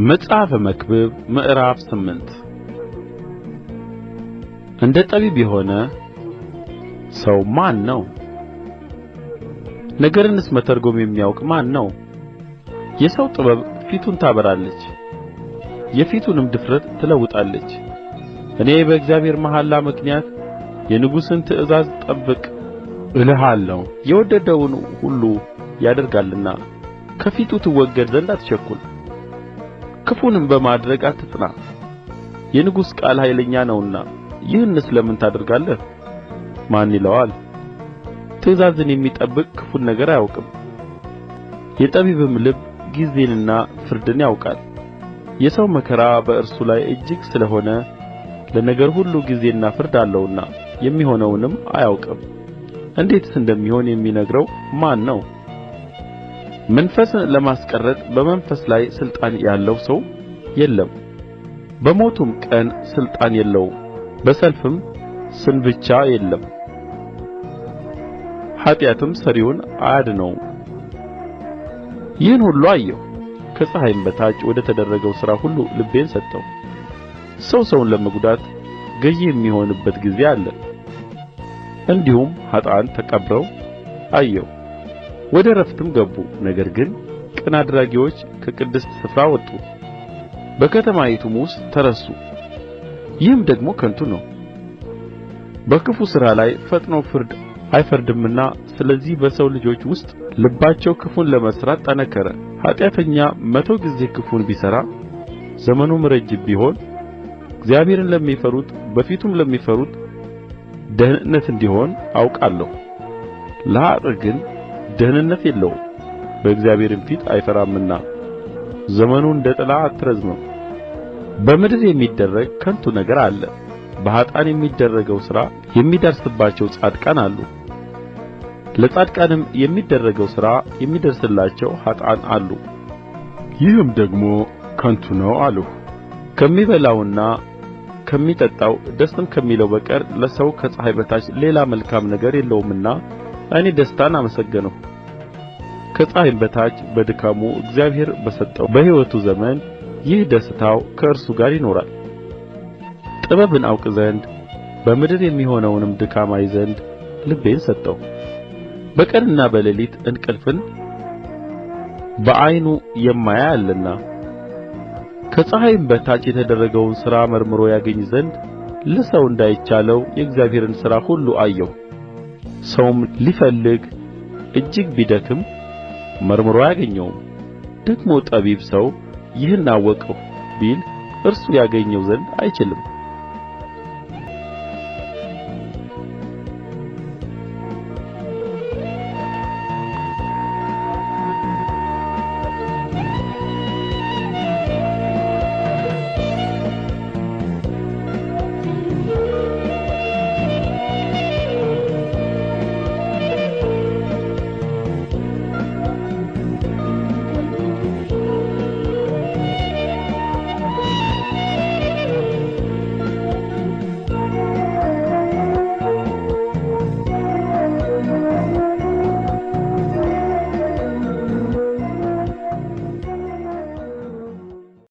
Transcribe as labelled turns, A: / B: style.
A: መጽሐፈ መክብብ ምዕራፍ 8 እንደ ጠቢብ የሆነ ሰው ማን ነው? ነገርንስ መተርጐም የሚያውቅ ማን ነው? የሰው ጥበብ ፊቱን ታበራለች፣ የፊቱንም ድፍረት ትለውጣለች። እኔ በእግዚአብሔር መሐላ ምክንያት የንጉሥን ትእዛዝ ጠብቅ እልሃለሁ። የወደደውን ሁሉ ያደርጋልና ከፊቱ ትወገድ ዘንድ አትቸኵል። ክፉንም በማድረግ አትጽና። የንጉሥ ቃል ኃይለኛ ነውና ይህንስ ለምን ታደርጋለህ? ማን ይለዋል? ትእዛዝን የሚጠብቅ ክፉን ነገር አያውቅም። የጠቢብም ልብ ጊዜንና ፍርድን ያውቃል። የሰው መከራ በእርሱ ላይ እጅግ ስለ ሆነ ለነገር ሁሉ ጊዜና ፍርድ አለውና የሚሆነውንም አያውቅም። እንዴትስ እንደሚሆን የሚነግረው ማን ነው? መንፈስን ለማስቀረት በመንፈስ ላይ ሥልጣን ያለው ሰው የለም። በሞቱም ቀን ሥልጣን የለውም፣ በሰልፍም ስንብቻ የለም። ኃጢአትም ሠሪውን አያድነውም። ይህን ሁሉ አየሁ፣ ከፀሐይም በታች ወደ ተደረገው ሥራ ሁሉ ልቤን ሰጠሁ። ሰው ሰውን ለመጕዳት ገዢ የሚሆንበት ጊዜ አለ። እንዲሁም ኀጥኣን ተቀብረው አየሁ፣ ወደ ዕረፍትም ገቡ። ነገር ግን ቅን አድራጊዎች ከቅድስት ስፍራ ወጡ፣ በከተማይቱም ውስጥ ተረሱ። ይህም ደግሞ ከንቱ ነው። በክፉ ሥራ ላይ ፈጥኖ ፍርድ አይፈርድምና፣ ስለዚህ በሰው ልጆች ውስጥ ልባቸው ክፉን ለመሥራት ጠነከረ። ኃጢአተኛ 100 ጊዜ ክፉን ቢሠራ ዘመኑም ረጅም ቢሆን እግዚአብሔርን ለሚፈሩት በፊቱም ለሚፈሩት ደኅንነት እንዲሆን አውቃለሁ። ለኀጥእ ግን ደኅንነት የለውም፣ በእግዚአብሔርም ፊት አይፈራምና ዘመኑ እንደ ጥላ አትረዝምም። በምድር የሚደረግ ከንቱ ነገር አለ፣ በኀጥኣን የሚደረገው ሥራ የሚደርስባቸው ጻድቃን አሉ። ለጻድቃንም የሚደረገው ሥራ የሚደርስላቸው ኀጥኣን አሉ። ይህም ደግሞ ከንቱ ነው አልሁ። ከሚበላውና ከሚጠጣው ደስም ከሚለው በቀር ለሰው ከፀሐይ በታች ሌላ መልካም ነገር የለውምና እኔ ደስታን አመሰገንሁ። ከፀሐይም በታች በድካሙ እግዚአብሔር በሰጠው በሕይወቱ ዘመን ይህ ደስታው ከእርሱ ጋር ይኖራል። ጥበብን አውቅ ዘንድ በምድር የሚሆነውንም ድካም አይ ዘንድ ልቤን ሰጠሁ። በቀንና በሌሊት እንቅልፍን በዓይኑ የማያይ አለና ከፀሐይም በታች የተደረገውን ሥራ መርምሮ ያገኝ ዘንድ ለሰው እንዳይቻለው የእግዚአብሔርን ሥራ ሁሉ አየሁ። ሰውም ሊፈልግ እጅግ ቢደክም መርምሮ አያገኘውም። ደግሞ ጠቢብ ሰው ይህን አወቅሁ ቢል እርሱ ያገኘው ዘንድ አይችልም።